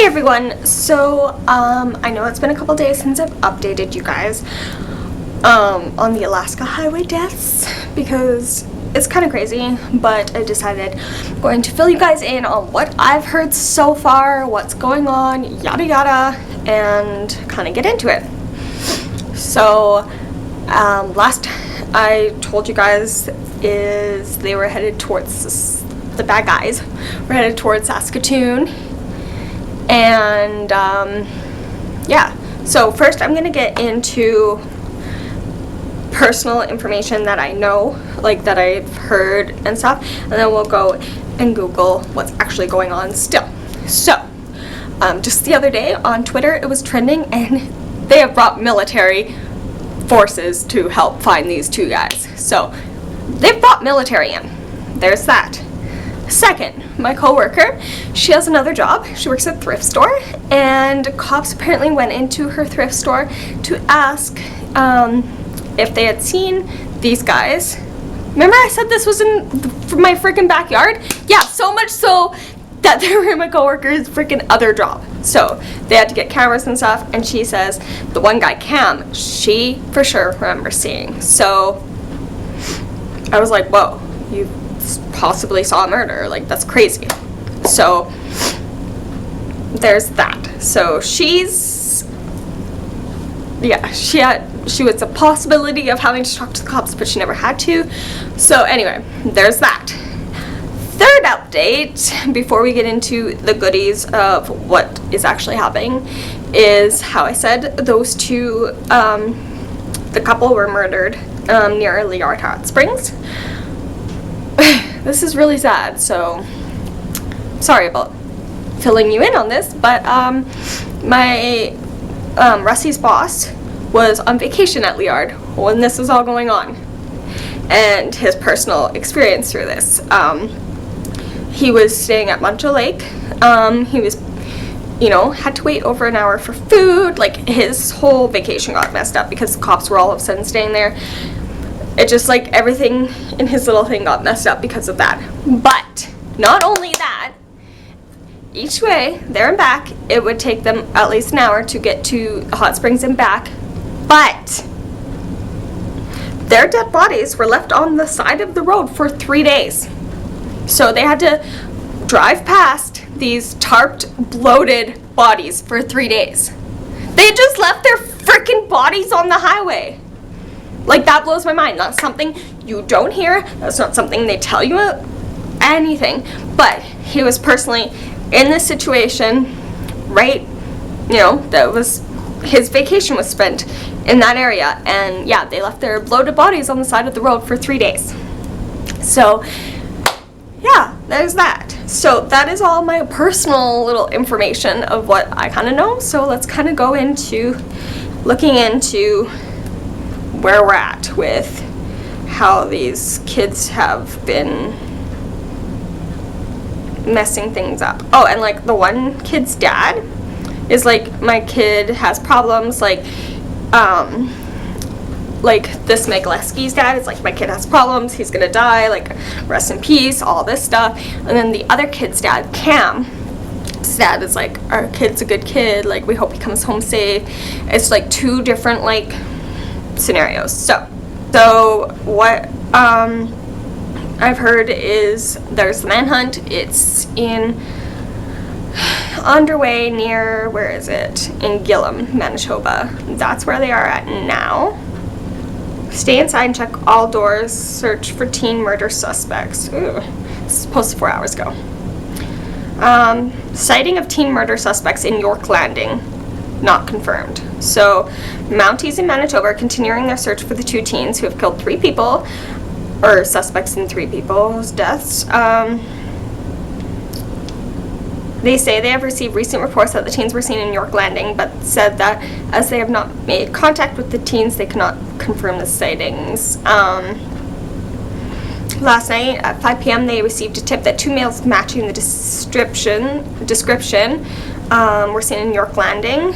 everyone, so I know it's been a couple days since I've updated you guys on the Alaska highway deaths because it's kind of crazy, but I decided I'm going to fill you guys in on what I've heard so far, what's going on, yada yada, and kind of get into it. So last I told you guys is they were headed towards the bad guys were headed towards Saskatoon. And yeah, so first I'm gonna get into personal information that I know, like that I've heard and stuff, and then we'll go and Google what's actually going on still. So just the other day on Twitter it was trending, and they have brought military forces to help find these two guys. So they've brought military in. There's that. Second, my coworker, she has another job. She works at a thrift store, and cops apparently went into her thrift store to ask if they had seen these guys. Remember I said this was in my freaking backyard? Yeah, so much so that they were in my coworker's freaking other job. So they had to get cameras and stuff, and she says the one guy, Cam, she for sure remembers seeing. So I was like, whoa, you possibly saw a murder, like that's crazy. So there's that. So she was a possibility of having to talk to the cops, but she never had to. So anyway, there's that. Third update before we get into the goodies of what is actually happening is how I said those two the couple were murdered near Liard Hot Springs. This is really sad, so sorry about filling you in on this, but my Rusty's boss was on vacation at Liard when this was all going on, and his personal experience through this. He was staying at Muncho Lake. He was, had to wait over an hour for food. Like, his whole vacation got messed up because the cops were all of a sudden staying there. It just, like, everything in his little thing got messed up because of that. But not only that, each way, there and back, it would take them at least an hour to get to Hot Springs and back. But their dead bodies were left on the side of the road for 3 days. So they had to drive past these tarped, bloated bodies for 3 days. They just left their freaking bodies on the highway. Like, that blows my mind. That's something you don't hear. That's not something they tell you anything. But he was personally in this situation, right? That was his vacation was spent in that area. And yeah, they left their bloated bodies on the side of the road for 3 days. So yeah, there's that. So that is all my personal little information of what I kind of know. So let's kind of go into looking into where we're at with how these kids have been messing things up. Oh, and like the one kid's dad is like, my kid has problems, like this Megaleski's dad is like, my kid has problems, he's gonna die, like rest in peace, all this stuff. And then the other kid's dad, Cam's dad, is like, our kid's a good kid, like we hope he comes home safe. It's like two different like scenarios. So what I've heard is there's the Manhunt. It's underway near, where is it? In Gillam, Manitoba. That's where they are at now. Stay inside and check all doors. Search for teen murder suspects. Ooh, this is posted 4 hours ago. Sighting of teen murder suspects in York Landing. Not confirmed. So, Mounties in Manitoba are continuing their search for the two teens who have killed 3 people, or suspects in 3 people's deaths. They say they have received recent reports that the teens were seen in York Landing, but said that as they have not made contact with the teens, they cannot confirm the sightings. Last night at 5 p.m. they received a tip that 2 males matching the description were seen in York Landing.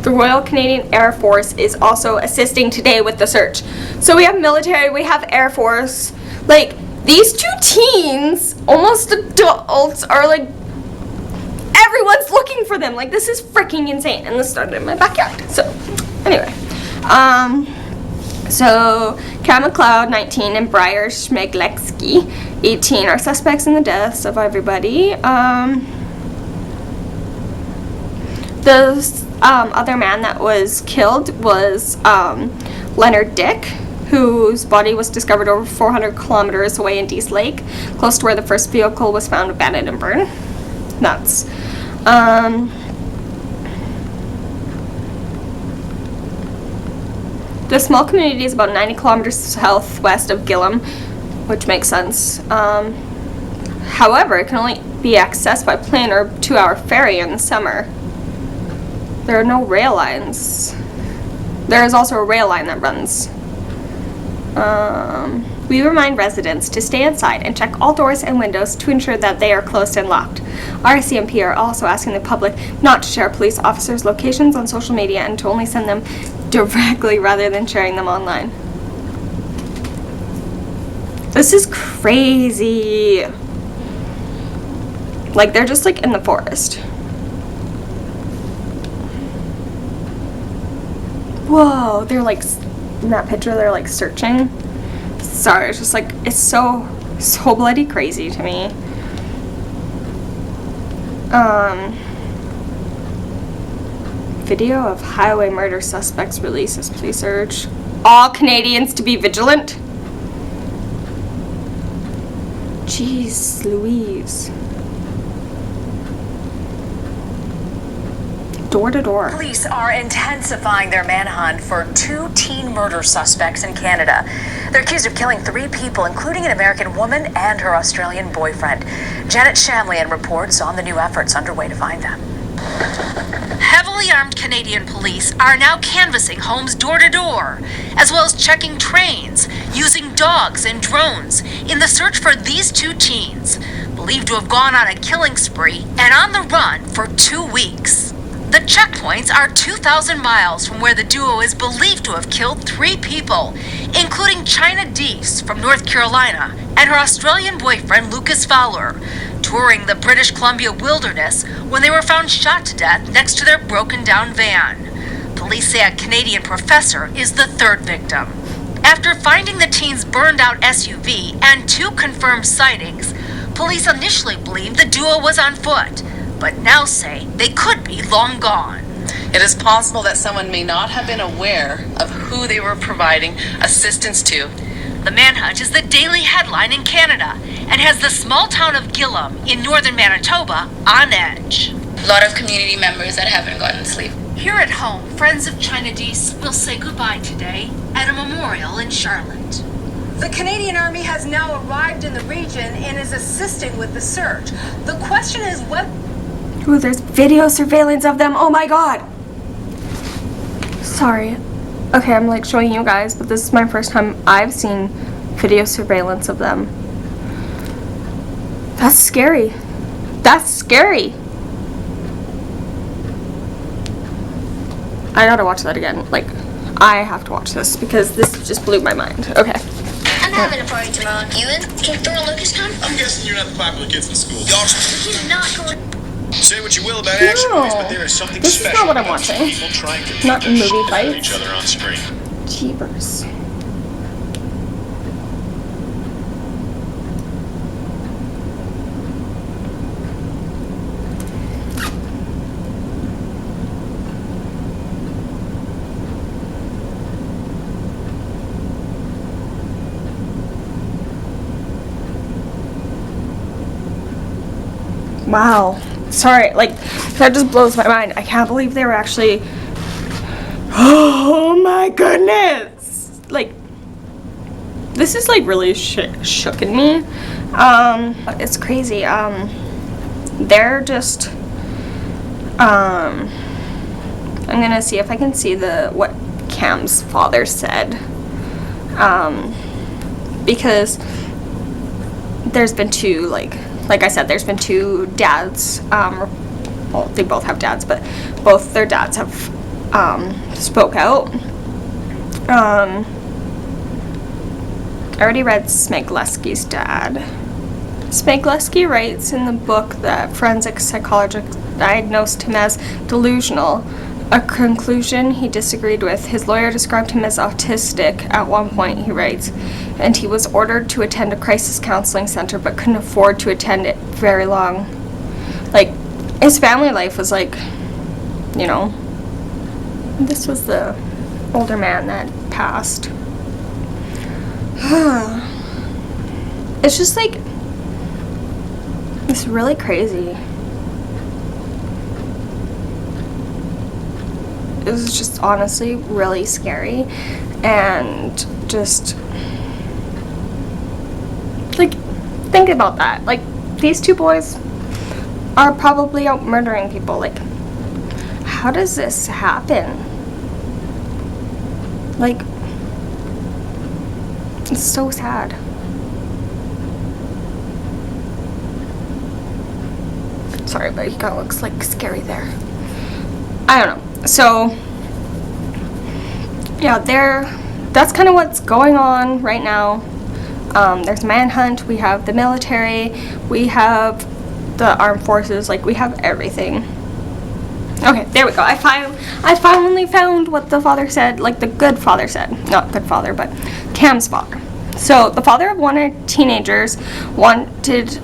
The Royal Canadian Air Force is also assisting today with the search. So we have military, we have Air Force. Like, these two teens, almost adults, are like, everyone's looking for them. Like, this is freaking insane. And this started in my backyard. So, anyway. So, Cam McLeod, 19, and Briar Schmeglecki, 18, are suspects in the deaths of everybody. The other man that was killed was Leonard Dick, whose body was discovered over 400 kilometers away in Dease Lake, close to where the first vehicle was found abandoned and burned. Nuts. The small community is about 90 kilometers southwest of Gillam, which makes sense. However, it can only be accessed by plane or 2-hour ferry in the summer. There are no rail lines. There is also a rail line that runs. We remind residents to stay inside and check all doors and windows to ensure that they are closed and locked. RCMP are also asking the public not to share police officers' locations on social media and to only send them directly rather than sharing them online. This is crazy. Like, they're just like in the forest. Whoa, they're like, in that picture, they're like searching. Sorry, it's just like, it's so bloody crazy to me. Video of highway murder suspects releases police urge all Canadians to be vigilant. Jeez Louise. Door to door. Police are intensifying their manhunt for 2 teen murder suspects in Canada. They're accused of killing 3 people, including an American woman and her Australian boyfriend. Janet Shamlian reports on the new efforts underway to find them. Heavily armed Canadian police are now canvassing homes door to door, as well as checking trains, using dogs and drones in the search for these 2 teens, believed to have gone on a killing spree and on the run for 2 weeks. The checkpoints are 2,000 miles from where the duo is believed to have killed 3 people, including China Deese from North Carolina and her Australian boyfriend Lucas Fowler, touring the British Columbia wilderness when they were found shot to death next to their broken-down van. Police say a Canadian professor is the 3rd victim. After finding the teens' burned-out SUV and 2 confirmed sightings, police initially believed the duo was on foot, but now say they could be long gone. It is possible that someone may not have been aware of who they were providing assistance to. The manhunt is the daily headline in Canada and has the small town of Gillam in northern Manitoba on edge. A lot of community members that haven't gotten sleep. Here at home, friends of China Deese will say goodbye today at a memorial in Charlotte. The Canadian Army has now arrived in the region and is assisting with the search. The question is what... Ooh, there's video surveillance of them. Oh my god. Sorry. Okay, I'm like showing you guys, but this is my first time I've seen video surveillance of them. That's scary. That's scary. I gotta watch that again. Like, I have to watch this because this just blew my mind. Okay. I'm having a party tomorrow. You in? Can Thor and Lucas come? I'm guessing you're not the popular kids in school. He's not going. Say what you will about action movies, but there is something this special is not what I'm about watching. people trying to Not beat the movie shit out of fights. each other on screen. Jeepers. Wow. Sorry, like, that just blows my mind. I can't believe they were actually... Oh my goodness! Like, this is like really shooking me. It's crazy. They're just... I'm gonna see if I can see what Cam's father said. Because there's been 2, like I said, there's been 2 dads, well, they both have dads, but both their dads have, spoke out. I already read Smegleski's dad. Smegleski writes in the book that forensic psychologists diagnosed him as delusional, a conclusion he disagreed with. His lawyer described him as autistic at one point, he writes, and he was ordered to attend a crisis counseling center but couldn't afford to attend it very long. Like, his family life was like, you know, this was the older man that passed. It's just like, it's really crazy. It was just honestly really scary, and just like, think about that. Like, these two boys are probably out murdering people. Like, how does this happen? Like, it's so sad. Sorry, but he kind of looks like scary there. I don't know. So, yeah, that's kind of what's going on right now. There's Manhunt, we have the military, we have the armed forces, like, we have everything. Okay, there we go. I finally found what the father said, like the good father said. Not good father, but Cam's father. So, the father of one of the teenagers wanted,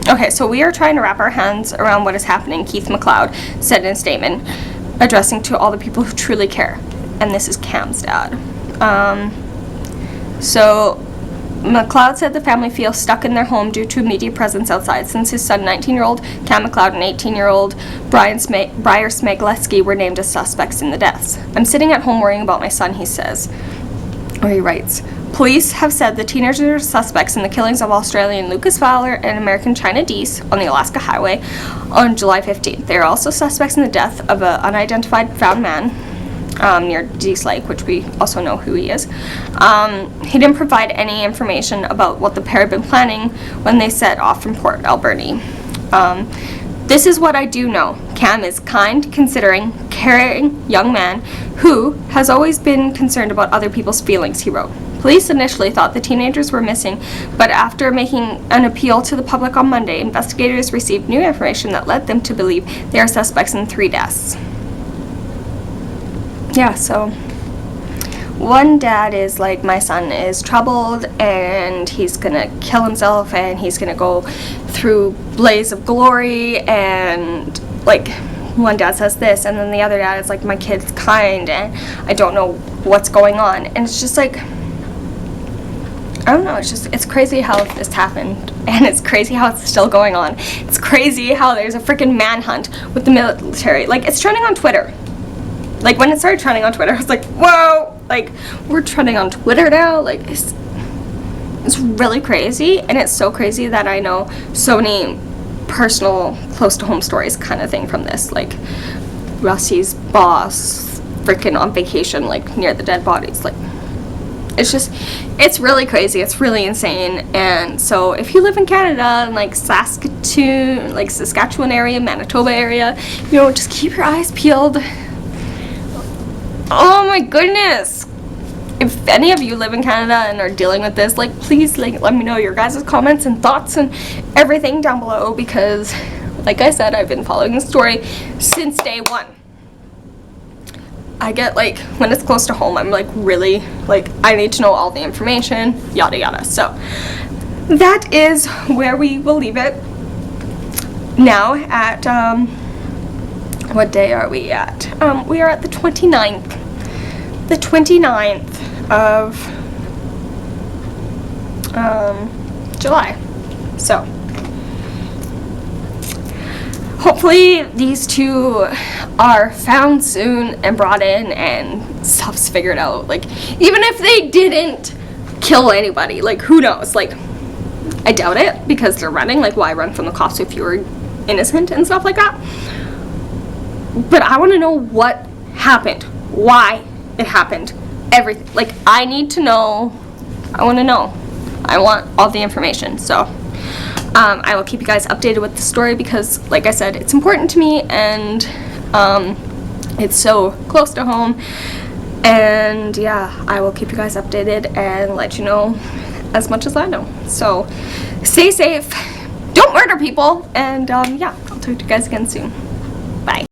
okay, so we are trying to wrap our hands around what is happening, Keith McLeod said in a statement, addressing to all the people who truly care. And this is Cam's dad. So, McLeod said the family feels stuck in their home due to media presence outside, since his son, 19-year-old Cam McLeod, and 18-year-old Briar Smegleski were named as suspects in the deaths. I'm sitting at home worrying about my son, he says. Or he writes, police have said the teenagers are suspects in the killings of Australian Lucas Fowler and American China Deese on the Alaska Highway on July 15th. They are also suspects in the death of an unidentified found man near Deese Lake, which we also know who he is. He didn't provide any information about what the pair had been planning when they set off from Port Alberni. This is what I do know. Cam is kind, considering, caring young man who has always been concerned about other people's feelings, he wrote. Police initially thought the teenagers were missing, but after making an appeal to the public on Monday, investigators received new information that led them to believe they are suspects in 3 deaths. Yeah, so one dad is like, my son is troubled and he's gonna kill himself and he's gonna go through blaze of glory, and like, one dad says this, and then the other dad is like, my kid's kind and I don't know what's going on. And it's just like, I don't know, it's crazy how this happened, and it's crazy how it's still going on. It's crazy how there's a freaking manhunt with the military. Like, it's trending on Twitter. Like, when it started trending on Twitter, I was like, whoa, like, we're trending on Twitter now. Like, it's really crazy, and it's so crazy that I know so many personal, close-to-home stories kind of thing from this. Like, Rusty's boss freaking on vacation, like, near the dead bodies. Like, it's really crazy. It's really insane. And so if you live in Canada, like Saskatchewan area, Manitoba area, you know, just keep your eyes peeled. Oh my goodness. If any of you live in Canada and are dealing with this, like, please, like, let me know your guys' comments and thoughts and everything down below, because like I said, I've been following the story since day one. I get, like, when it's close to home, I'm like, really, like, I need to know all the information, yada yada. So that is where we will leave it now at what day are we at? We are at the 29th of July. So hopefully these two are found soon and brought in and stuff's figured out. Like, even if they didn't kill anybody, like, who knows? Like, I doubt it, because they're running. Like, why run from the cops if you were innocent and stuff like that? But I want to know what happened, why it happened, everything. Like, I need to know. I want to know. I want all the information. So I will keep you guys updated with the story, because, like I said, it's important to me, and it's so close to home, And yeah, I will keep you guys updated and let you know as much as I know. So stay safe, don't murder people, and yeah, I'll talk to you guys again soon. Bye.